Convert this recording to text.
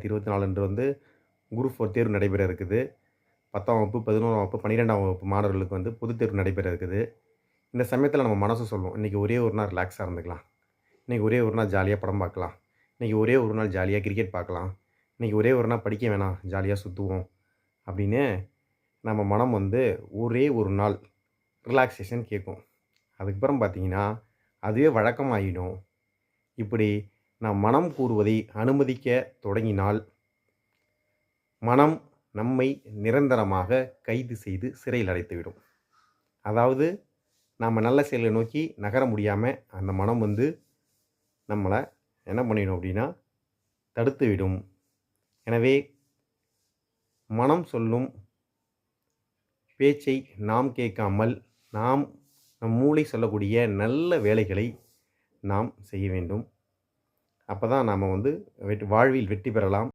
2024 அன்று வந்து குரூப் 4 தேர்வு நடைபெற இருக்குது. 10ஆம் வகுப்பு, 11ஆம் வகுப்பு, 12ஆம் வகுப்பு மாணவர்களுக்கு வந்து பொதுத் தேர்வு நடைபெற இருக்குது. இந்த சமயத்தில நம்ம மனசு சொல்லும், "இன்னைக்கு ஒரே ஒரு நாள் ரிலாக்ஸா இருந்துக்கலாம். இன்னைக்கு ஒரே ஒரு நாள் ஜாலியா படம் பார்க்கலாம். இன்னைக்கு ஒரே ஒரு நாள் ஜாலியா கிரிக்கெட் பார்க்கலாம். இன்னைக்கு ஒரே ஒரு நாள் படிக்க வேணாம், ஜாலியா சுத்துவோம்." அப்படின்னு நம்ம மனம் வந்து ஒரே ஒரு நாள் ரிலாக்சேஷன் கேட்கும். அதுக்கப்புறம் பார்த்தீங்கன்னா, அதுவே வழக்கமாயிடும். இப்படி நாம் மனம் கூறுவதை அனுமதிக்க தொடங்கினால், மனம் நம்மை நிரந்தரமாக கைது செய்து சிறையில் அடைத்துவிடும். அதாவது நாம நல்ல செயலை நோக்கி நகர முடியாம, அந்த மனம் வந்து நம்மள என்ன பண்ணிடும் அப்படின்னா, தடுத்துவிடும். எனவே மனம் சொல்லும் பேச்சை நாம் கேட்காமல், நம் மூளை சொல்லக்கூடிய நல்ல வேலைகளை நாம் செய்ய வேண்டும். அப்பதான் நாம வந்து வாழ்வில் வெற்றி பெறலாம்.